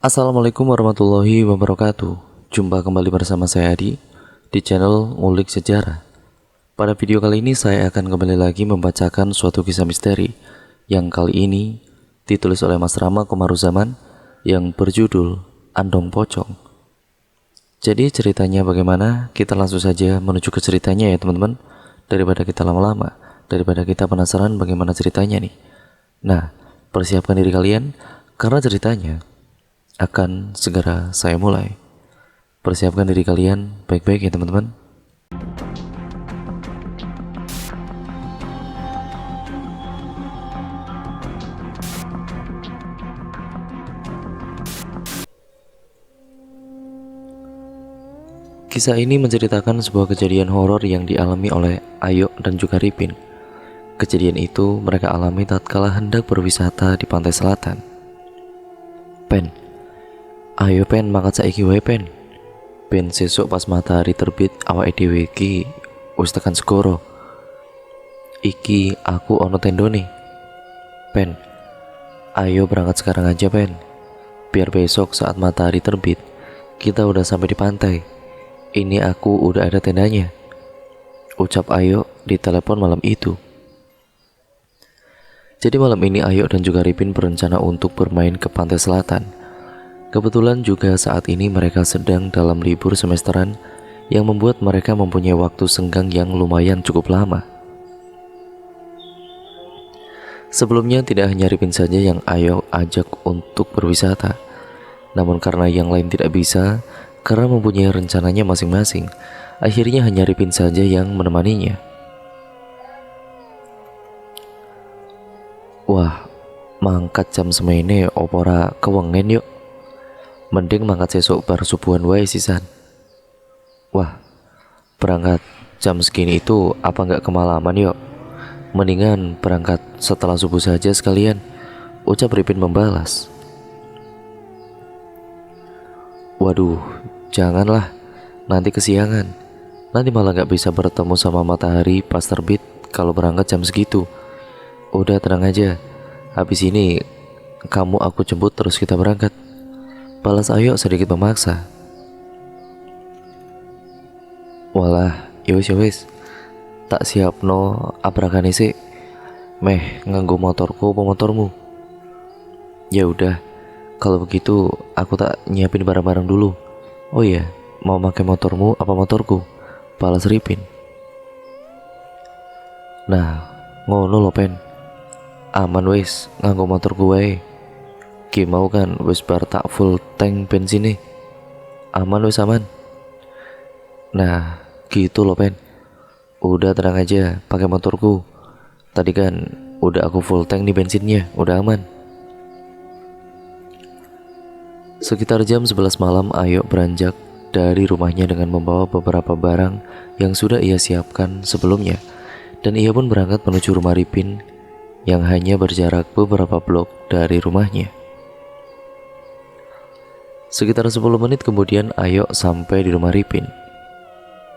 Assalamualaikum warahmatullahi wabarakatuh. Jumpa kembali bersama saya Adi di channel Ngulik Sejarah. Pada video kali ini saya akan kembali lagi membacakan suatu kisah misteri yang kali ini ditulis oleh Mas Rama Komaruzaman yang berjudul Andong Pocong. Jadi ceritanya bagaimana? Kita langsung saja menuju ke ceritanya ya teman-teman. Daripada kita lama-lama, daripada kita penasaran bagaimana ceritanya nih. Nah, persiapkan diri kalian karena ceritanya akan segera saya mulai. Persiapkan diri kalian baik-baik ya teman-teman. Kisah ini menceritakan sebuah kejadian horor yang dialami oleh Ayo dan juga Ripin. Kejadian itu mereka alami tatkala hendak berwisata di pantai selatan. Pen, ayo pen mangkat saiki wae pen. Ben sesuk pas matahari terbit awake dhewe iki wis tekan segara. Iki aku ono tendone. Pen, ayo berangkat sekarang aja pen. Biar besok saat matahari terbit kita udah sampai di pantai. Ini aku udah ada tendanya, ucap Ayo di telepon malam itu. Jadi malam ini Ayo dan juga Ripin berencana untuk bermain ke pantai selatan. Kebetulan juga saat ini mereka sedang dalam libur semesteran yang membuat mereka mempunyai waktu senggang yang lumayan cukup lama. Sebelumnya tidak hanya Ripin saja yang Ayo ajak untuk berwisata, namun karena yang lain tidak bisa karena mempunyai rencananya masing-masing, akhirnya hanya Ripin saja yang menemaninya. Wah, mangkat jam semene opora kewengen yuk. Mending mangkat sesuk bar subuhan wae sisan. Wah, berangkat jam segini itu apa nggak kemalaman yuk? Mendingan berangkat setelah subuh saja sekalian, ucap Ripin membalas. Waduh, janganlah, nanti kesiangan. Nanti malah gak bisa bertemu sama matahari pas terbit kalau berangkat jam segitu. Udah tenang aja, habis ini kamu aku jemput terus kita berangkat, balas Ayo sedikit memaksa. Walah, yowis, tak siap no abrakane sih. Meh nganggo motorku apa motormu? Ya udah, kalau begitu aku tak nyiapin barang-barang dulu. Oh iya, mau pakai motormu apa motorku? Balas Ripin. Nah, ngono lo pen. Aman wis, nganggo motorku wae. Ki mau kan wis bar tak full tank bensin nih. Aman wis aman. Nah, gitu lo pen. Udah tenang aja, pakai motorku. Tadi kan udah aku full tank nih bensinnya, udah aman. Sekitar jam 11 malam Ayo beranjak dari rumahnya dengan membawa beberapa barang yang sudah ia siapkan sebelumnya. Dan ia pun berangkat menuju rumah Ripin yang hanya berjarak beberapa blok dari rumahnya. Sekitar 10 menit kemudian Ayo sampai di rumah Ripin.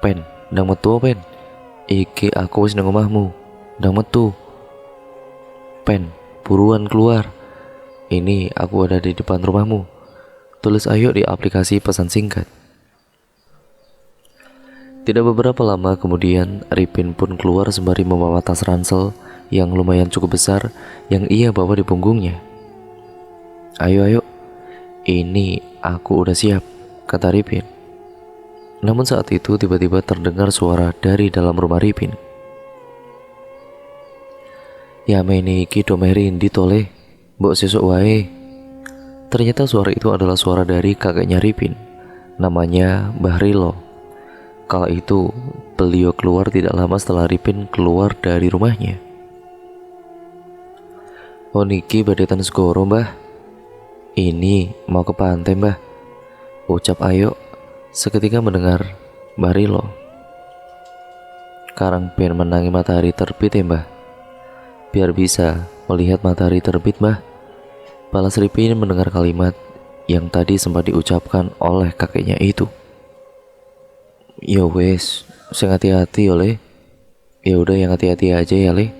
Pen, ndang metu pen. Iki aku wis nang omahmu. Ndang metu. Pen, buruan keluar. Ini aku ada di depan rumahmu, tulis Ayo di aplikasi pesan singkat. Tidak beberapa lama kemudian Ripin pun keluar sembari membawa tas ransel yang lumayan cukup besar yang ia bawa di punggungnya. Ayo, ini aku udah siap, kata Ripin. Namun saat itu tiba-tiba terdengar suara dari dalam rumah Ripin. Ya meni iki domerin ditoleh, mbok sesuk wae. Ternyata suara itu adalah suara dari kakeknya Ripin, namanya Mbah Rilo. Kala itu beliau keluar tidak lama setelah Ripin keluar dari rumahnya. Oh niki badetan segoro mbah. Ini mau ke pantai mbah, ucap Ayo seketika mendengar Mbah Rilo. Karang pengen menangi matahari terbit ya mbah. Biar bisa melihat matahari terbit mbah, balas Ripin mendengar kalimat yang tadi sempat diucapkan oleh kakeknya itu. Ya wes, sing hati-hati oleh. Ya udah yang hati-hati aja ya le,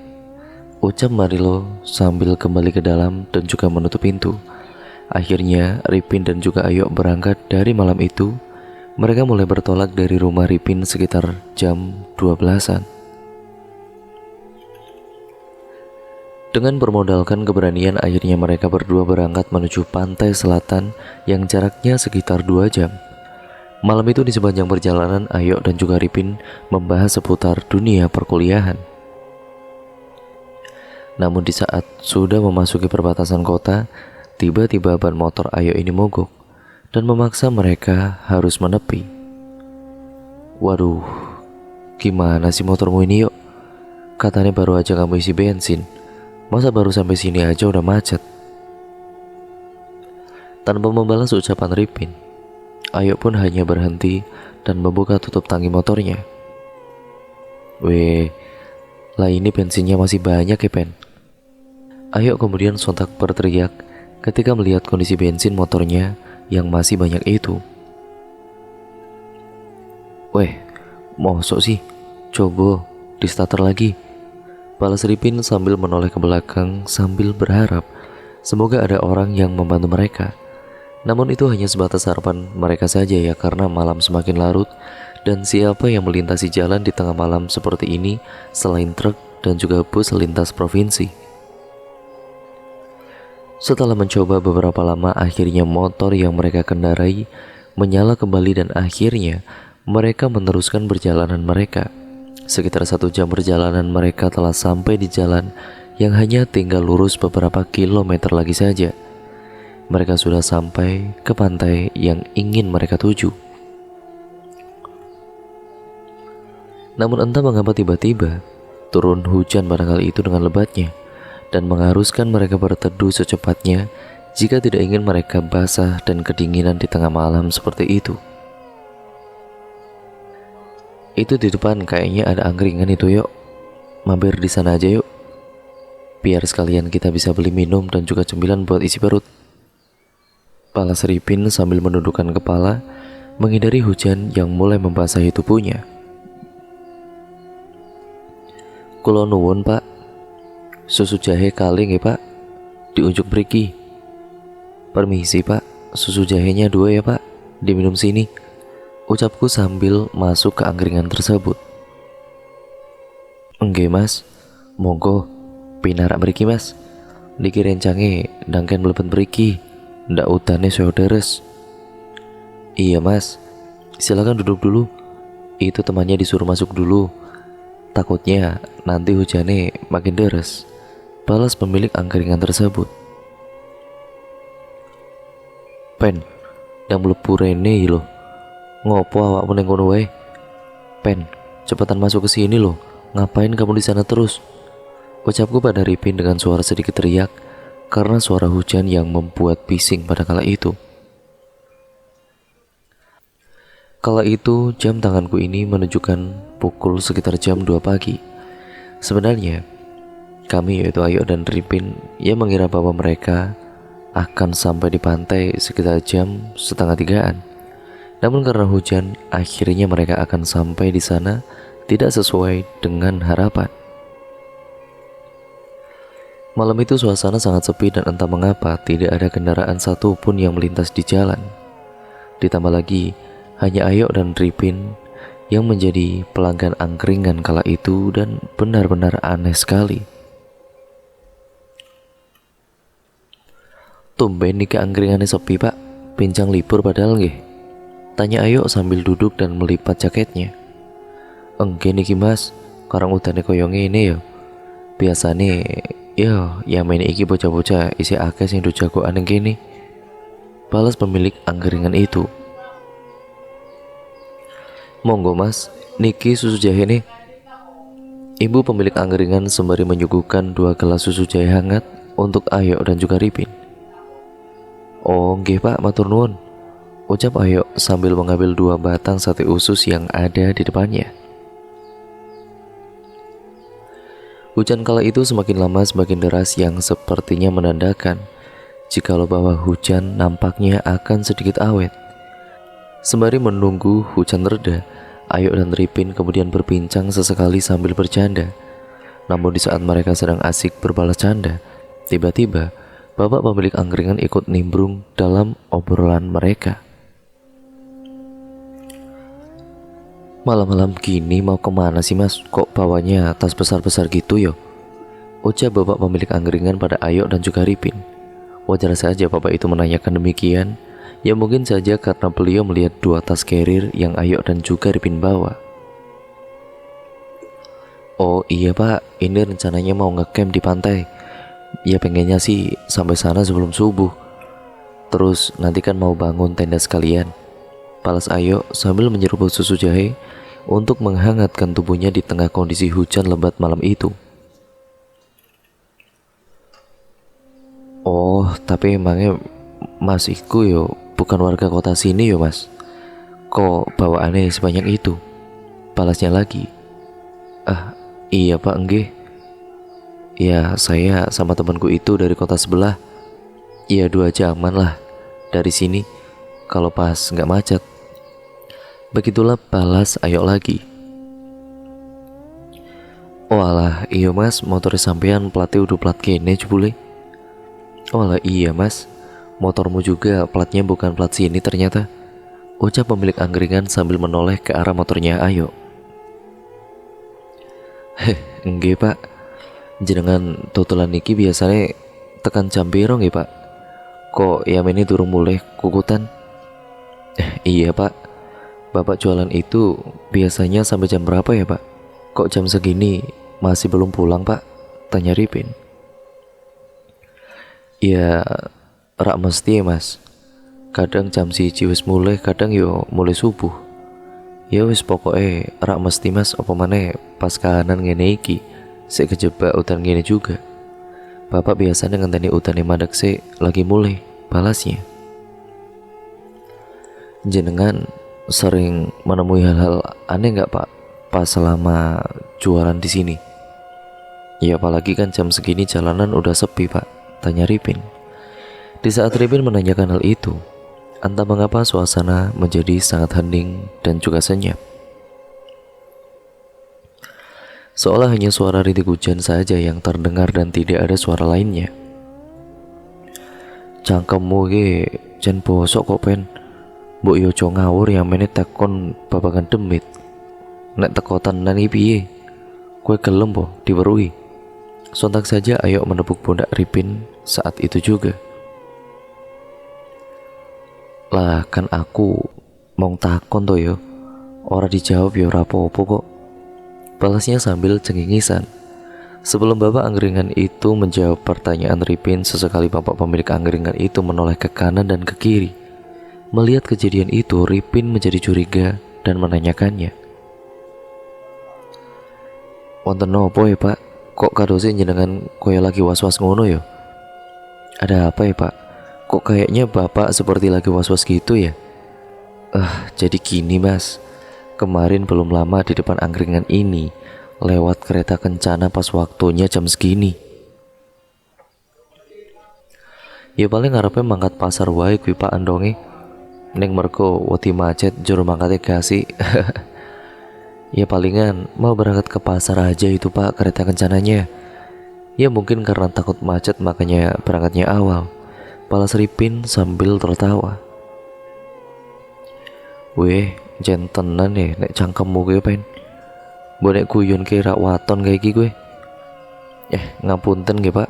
ucap Marilo sambil kembali ke dalam dan juga menutup pintu. Akhirnya Ripin dan juga Ayok berangkat dari malam itu. Mereka mulai bertolak dari rumah Ripin sekitar jam 12-an. Dengan bermodalkan keberanian, akhirnya mereka berdua berangkat menuju pantai selatan yang jaraknya sekitar 2 jam. Malam itu di sepanjang perjalanan, Ayok dan juga Ripin membahas seputar dunia perkuliahan. Namun di saat sudah memasuki perbatasan kota, tiba-tiba ban motor Ayok ini mogok dan memaksa mereka harus menepi. Waduh, gimana sih motormu ini, Yok? Katanya baru aja kamu isi bensin. Masa baru sampai sini aja udah macet? Tanpa membalas ucapan Ripin, Ayok pun hanya berhenti dan membuka tutup tangki motornya. Weh, lah ini bensinnya masih banyak ya, Pen? Ayok kemudian sontak berteriak ketika melihat kondisi bensin motornya yang masih banyak itu. Weh, mosok sih? Coba di starter lagi, balas Ripin sambil menoleh ke belakang sambil berharap semoga ada orang yang membantu mereka. Namun itu hanya sebatas harapan mereka saja ya, karena malam semakin larut dan siapa yang melintasi jalan di tengah malam seperti ini selain truk dan juga bus lintas provinsi. Setelah mencoba beberapa lama, akhirnya motor yang mereka kendarai menyala kembali dan akhirnya mereka meneruskan perjalanan mereka. Sekitar 1 jam perjalanan mereka telah sampai di jalan yang hanya tinggal lurus beberapa kilometer lagi saja. Mereka sudah sampai ke pantai yang ingin mereka tuju. Namun entah mengapa tiba-tiba turun hujan pada kali itu dengan lebatnya dan mengharuskan mereka berteduh secepatnya jika tidak ingin mereka basah dan kedinginan di tengah malam seperti itu. Itu di depan kayaknya ada angkringan itu, Yok. Mampir di sana aja yuk. Biar sekalian kita bisa beli minum dan juga cemilan buat isi perut. Balas Ripin sambil menundukkan kepala menghindari hujan yang mulai membasahi tubuhnya. Kulo nuwun, Pak. Susu jahe kali nggih, Pak? Diunjuk mriki. Permisi, Pak. Susu jahenya 2 ya, Pak. Diminum sini, ucapku sambil masuk ke angkringan tersebut. Enggak, Mas. Monggo pinarak mriki, Mas. Niki rencange ndangken mlebet mriki. Ndak utane saya deres. Iya, Mas. Silakan duduk dulu. Itu temannya disuruh masuk dulu. Takutnya nanti hujannya makin deres, balas pemilik angkringan tersebut. Pen, yang mlebu rene loh. Ngopo awakmu ning kono wae? Pen, cepetan masuk ke sini loh. Ngapain kamu di sana terus? Ucapku pada Ripin dengan suara sedikit teriak karena suara hujan yang membuat bising pada kala itu. Kala itu jam tanganku ini menunjukkan pukul sekitar jam 2 pagi. Sebenarnya kami, yaitu Ayok dan Ripin, yang mengira bahwa mereka akan sampai di pantai sekitar jam 2:30. Namun karena hujan, akhirnya mereka akan sampai di sana tidak sesuai dengan harapan. Malam itu suasana sangat sepi dan entah mengapa tidak ada kendaraan satupun yang melintas di jalan. Ditambah lagi hanya Ayok dan Ripin yang menjadi pelanggan angkringan kala itu dan benar-benar aneh sekali. Tumben niki angkringannya sepi, Pak. Pincang libur padahal nggih? Tanya Ayok sambil duduk dan melipat jaketnya. Enggak niki, Mas. Karang udane koyo ngene ya. Biasane ya main iki bocah-bocah isi akeh sing do jagoan ning kene. Balas pemilik angkringan itu. Monggo, Mas, niki susu jahe nih. Ibu pemilik angkringan sembari menyuguhkan 2 gelas susu jahe hangat untuk Ayok dan juga Ripin. Oh nggih, Pak, matur nuwun, ucap Ayok sambil mengambil 2 batang sate usus yang ada di depannya. Hujan kala itu semakin lama semakin deras yang sepertinya menandakan jikalau bahwa hujan nampaknya akan sedikit awet. Sembari menunggu hujan reda, Ayok dan Ripin kemudian berbincang sesekali sambil bercanda. Namun di saat mereka sedang asik berbalas canda, tiba-tiba Bapak pemilik angkringan ikut nimbrung dalam obrolan mereka. "Malam-malam gini mau kemana sih mas? Kok bawanya tas besar-besar gitu yo?" ucap bapak pemilik angkringan pada Ayo dan juga Ripin. Wajar saja bapak itu menanyakan demikian. Ya mungkin saja karena beliau melihat dua tas carrier yang Ayo dan juga Ripin bawa. "Oh iya pak, ini rencananya mau ngecamp di pantai. Ya pengennya sih sampai sana sebelum subuh. Terus nanti kan mau bangun tenda sekalian," balas Ayo sambil menyeruput susu jahe untuk menghangatkan tubuhnya di tengah kondisi hujan lebat malam itu. "Oh tapi emangnya mas iku yo bukan warga kota sini yo mas. Kok bawaannya sebanyak itu?" balasnya lagi. "Ah iya pak enggih. Ya saya sama temanku itu dari kota sebelah. Ya 2 jaman lah dari sini kalau pas nggak macet." Begitulah balas Ayo lagi. "Oh alah iya mas, motornya sampean platnya udah plat kene jebule." "Oh alah iya mas, motormu juga platnya bukan plat sini ternyata," ucap pemilik angkringan sambil menoleh ke arah motornya Ayo. "Enggak pak, jenengan tutulan niki biasanya tekan jam piro nggih pak? Kok ya ini durung mulai kukutan?" "Iya pak, bapak jualan itu biasanya sampai jam berapa ya pak? Kok jam segini masih belum pulang pak?" tanya Ripin. "Ya rak mesti ya mas, kadang jam 1 wis mulai, kadang yo mulai subuh. Ya wis pokoknya rak mesti mas, apa maneh pas kahanan ngene iki sik kejebak udan ngene juga. Bapak biasanya ngenteni udane madeg sik lagi mulai," balasnya. "Jenengan sering menemui hal-hal aneh nggak pak pas selama jualan di sini?" "Ya apalagi kan jam segini jalanan udah sepi pak," tanya Ripin. Di saat Ripin menanyakan hal itu, entah mengapa suasana menjadi sangat hening dan juga senyap. Seolah hanya suara rintik hujan saja yang terdengar dan tidak ada suara lainnya. "Cangkemmu ge jan bosok kok pen. Mbok yo aja ngawur yang meneh tekon babagan demit. Nek teko tenan iki piye? Kowe gelem po diweruhi?" Sontak saja Ayo menepuk pundak Ripin saat itu juga. "Lah kan aku mau takon to yo. Ora dijawab yo ora apa-apa kok," balasnya sambil cengingisan. Sebelum bapak angkringan itu menjawab pertanyaan Ripin, sesekali bapak pemilik angkringan itu menoleh ke kanan dan ke kiri. Melihat kejadian itu, Ripin menjadi curiga dan menanyakannya. "Wonten nopo ya pak? Kok kadose jenengan koyo lagi was-was ngono ya? Ada apa ya pak? Kok kayaknya bapak seperti lagi was-was gitu ya?" Jadi gini mas, kemarin belum lama di depan angkringan ini lewat kereta kencana pas waktunya jam segini. Ya paling ngarepe mangkat pasar wae kuwi pak andonge. Ning mergo wedi macet juru mangkate gasi." "Ya palingan mau berangkat ke pasar aja itu pak kereta kencananya. Ya mungkin karena takut macet makanya berangkatnya awal," balas Ripin sambil tertawa. "Weh, jen tenan ya nek cangkemmu kowe pen. Bonek guyon kira waton kayak iki kowe." Ngapunten nggih pak,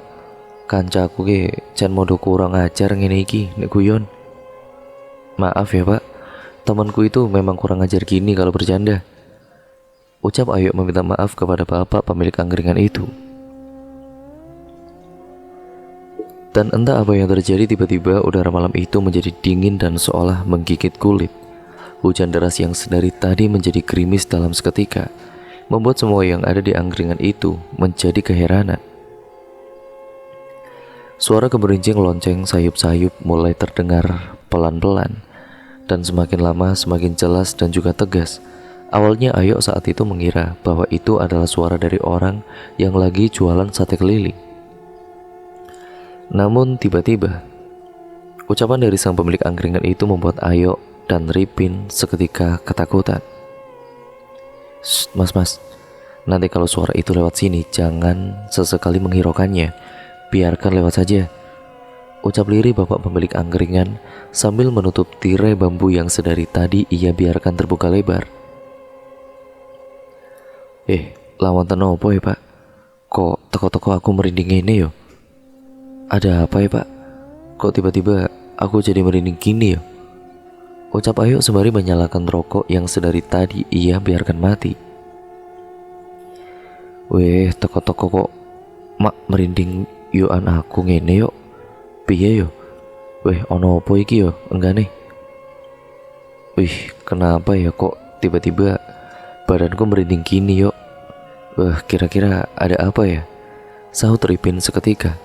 kancaku ke jan modo kurang ajar ngene iki nek guyon." "Maaf ya pak, temanku itu memang kurang ajar gini kalau bercanda," ucap Ayo meminta maaf kepada bapak pemilik angkringan itu. Dan entah apa yang terjadi, tiba-tiba udara malam itu menjadi dingin dan seolah menggigit kulit. Hujan deras yang sedari tadi menjadi gerimis dalam seketika, membuat semua yang ada di angkringan itu menjadi keheranan. Suara keberincing lonceng sayup-sayup mulai terdengar pelan-pelan, dan semakin lama semakin jelas dan juga tegas. Awalnya Ayo saat itu mengira bahwa itu adalah suara dari orang yang lagi jualan sate keliling. Namun tiba-tiba, ucapan dari sang pemilik angkringan itu membuat Ayo dan Ripin seketika ketakutan. Mas, nanti kalau suara itu lewat sini jangan sesekali menghiraukannya, biarkan lewat saja," ucap lirih bapak pemilik angkringan sambil menutup tirai bambu yang sedari tadi ia biarkan terbuka lebar. Lawan tenopo ya pak? Kok teko-teko aku merinding ini yo? Ada apa ya pak? Kok tiba-tiba aku jadi merinding gini yo? Ucap Ayu sembari menyalakan rokok yang sedari tadi ia biarkan mati. Teko-teko kok mak merinding yoan aku ngene yo. Piye yo? Ono apa iki yo? Enggak nih. Kenapa ya kok tiba-tiba badanku merinding gini yo? Kira-kira ada apa ya? Sahut Ripin seketika.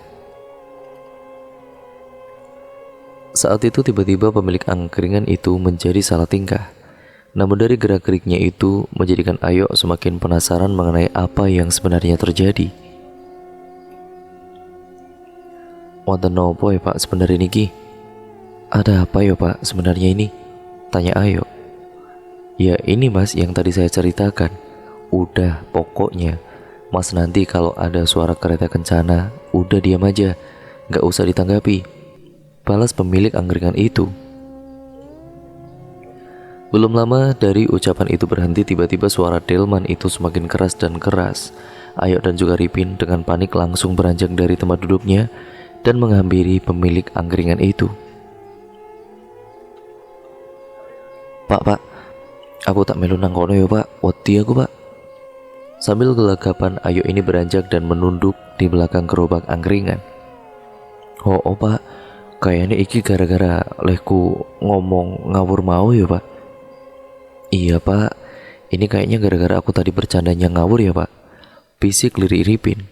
Saat itu tiba-tiba pemilik angkringan itu menjadi salah tingkah. Namun dari gerak-geriknya itu menjadikan Ayu semakin penasaran mengenai apa yang sebenarnya terjadi. Wonten nopo ya pak sebenarnya niki? Ada apa ya pak sebenarnya ini? Tanya Ayu. Ya ini mas yang tadi saya ceritakan. Udah pokoknya mas nanti kalau ada suara kereta kencana udah diam aja, gak usah ditanggapi, balas pemilik angkringan itu. Belum lama dari ucapan itu berhenti, tiba-tiba suara delman itu semakin keras dan keras. Ayu dan juga Ripin dengan panik langsung beranjak dari tempat duduknya dan menghampiri pemilik angkringan itu. Pak, aku tak melu nang kono ya pak, wedi aku pak. Sambil gelagapan Ayu ini beranjak dan menunduk di belakang gerobak angkringan. Oh pak, kayaknya iki gara-gara lehku ngomong ngawur mau ya pak. Iya pak, ini kayaknya gara-gara aku tadi bercandanya ngawur ya pak, bisik lirik Ripin.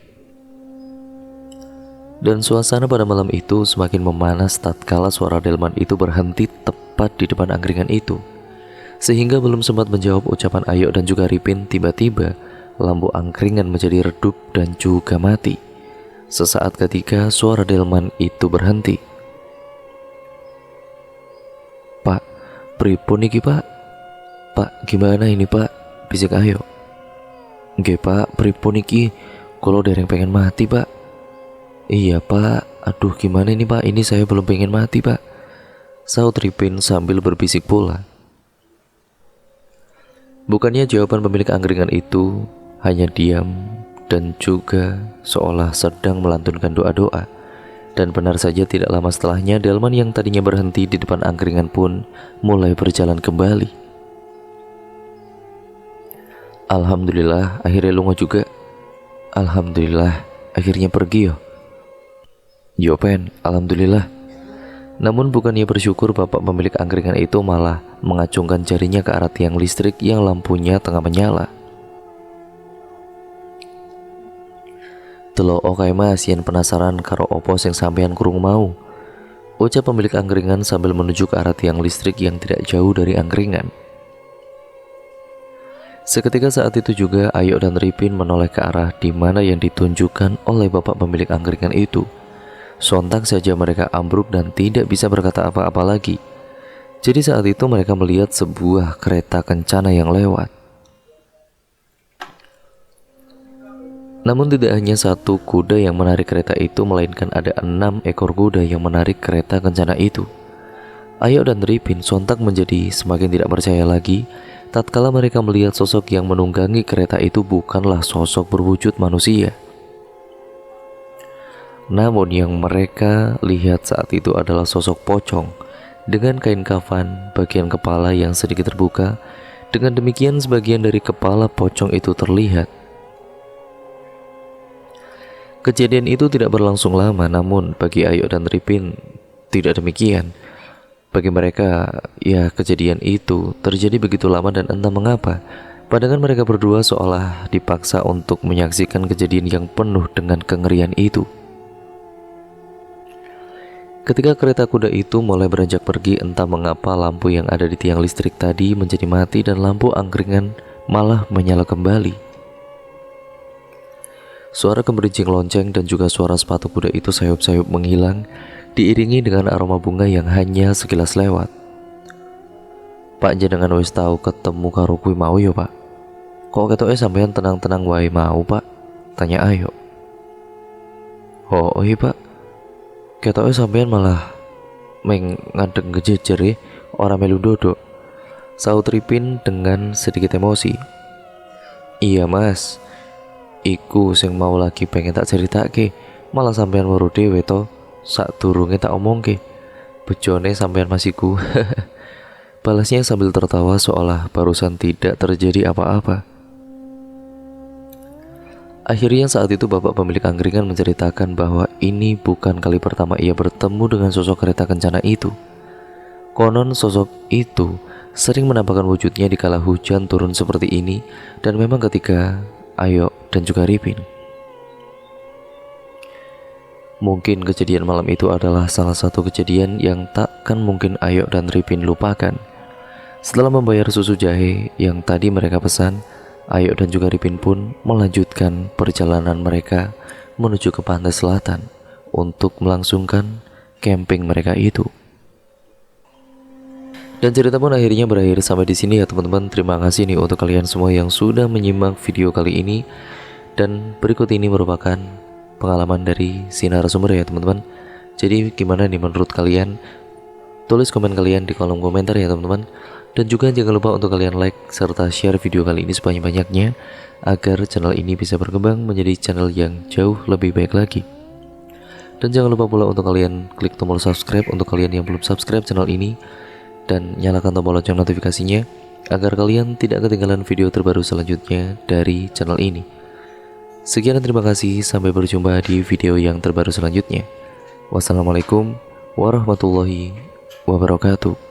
Dan suasana pada malam itu semakin memanas tatkala suara delman itu berhenti tepat di depan angkringan itu. Sehingga belum sempat menjawab ucapan Ayu dan juga Ripin, tiba-tiba lampu angkringan menjadi redup dan juga mati. Sesaat ketika suara delman itu berhenti. Pak, pripun iki pak? Pak, gimana ini pak? Bisik Ayu. Nggih pak, pripun iki? Kalau dereng pengen mati pak. Iya pak, aduh gimana ini pak? Ini saya belum pengen mati pak, sahut Ripin sambil berbisik pula. Bukannya jawaban pemilik angkringan itu hanya diam dan juga seolah sedang melantunkan doa-doa. Dan benar saja tidak lama setelahnya delman yang tadinya berhenti di depan angkringan pun mulai berjalan kembali. Alhamdulillah akhirnya lungo juga. Alhamdulillah akhirnya pergi yo. Yo pen, alhamdulillah. Namun bukannya bersyukur, bapak pemilik angkringan itu malah mengacungkan jarinya ke arah tiang listrik yang lampunya tengah menyala. Telo okai mas yen penasaran karo opo sing sampean kurung mau, ucap pemilik angkringan sambil menuju ke arah tiang listrik yang tidak jauh dari angkringan. Seketika saat itu juga Ayu dan Ripin menoleh ke arah di mana yang ditunjukkan oleh bapak pemilik angkringan itu. Sontak saja mereka ambruk dan tidak bisa berkata apa-apa lagi. Jadi saat itu mereka melihat sebuah kereta kencana yang lewat. Namun tidak hanya satu kuda yang menarik kereta itu, melainkan ada 6 ekor kuda yang menarik kereta kencana itu. Ayu dan Ripin sontak menjadi semakin tidak percaya lagi tatkala mereka melihat sosok yang menunggangi kereta itu bukanlah sosok berwujud manusia. Namun yang mereka lihat saat itu adalah sosok pocong dengan kain kafan bagian kepala yang sedikit terbuka. Dengan demikian sebagian dari kepala pocong itu terlihat. Kejadian itu tidak berlangsung lama, namun bagi Ayu dan Ripin tidak demikian. Bagi mereka, ya kejadian itu terjadi begitu lama dan entah mengapa pandangan mereka berdua seolah dipaksa untuk menyaksikan kejadian yang penuh dengan kengerian itu. Ketika kereta kuda itu mulai beranjak pergi, entah mengapa lampu yang ada di tiang listrik tadi menjadi mati dan lampu angkringan malah menyala kembali. Suara kemberincing lonceng dan juga suara sepatu kuda itu sayup-sayup menghilang, diiringi dengan aroma bunga yang hanya sekilas lewat. Pak jenengan wis tahu ketemu karo kuwi mau ya pak? Kok ketoke sampean tenang-tenang wae mau pak? Tanya Ayu. Oh iya pak, Ketoke sampean malah ngadeg ngejejer ora melu dodok. Saut Ripin dengan sedikit emosi. Iya mas, iku sing mau lagi pengen tak ceritake, malah sampean weruh dhewe to. Sadurunge tak omongke, bejone sampean masiku. Balasnya sambil tertawa seolah barusan tidak terjadi apa-apa. Akhirnya saat itu bapak pemilik angkringan menceritakan bahwa ini bukan kali pertama ia bertemu dengan sosok kereta kencana itu. Konon sosok itu sering menampakkan wujudnya di kala hujan turun seperti ini, dan memang ketika Ayo dan juga Ripin. Mungkin kejadian malam itu adalah salah satu kejadian yang takkan mungkin Ayo dan Ripin lupakan. Setelah membayar susu jahe yang tadi mereka pesan, Ayo dan juga Ripin pun melanjutkan perjalanan mereka menuju ke pantai selatan untuk melangsungkan camping mereka itu. Dan cerita pun akhirnya berakhir sampai di sini ya teman-teman. Terima kasih nih untuk kalian semua yang sudah menyimak video kali ini. Dan berikut ini merupakan pengalaman dari si narasumber ya teman-teman. Jadi gimana nih menurut kalian? Tulis komen kalian di kolom komentar ya teman-teman. Dan juga jangan lupa untuk kalian like serta share video kali ini sebanyak-banyaknya agar channel ini bisa berkembang menjadi channel yang jauh lebih baik lagi. Dan jangan lupa pula untuk kalian klik tombol subscribe untuk kalian yang belum subscribe channel ini, dan nyalakan tombol lonceng notifikasinya agar kalian tidak ketinggalan video terbaru selanjutnya dari channel ini. Sekian dan terima kasih, sampai berjumpa di video yang terbaru selanjutnya. Wassalamualaikum warahmatullahi wabarakatuh.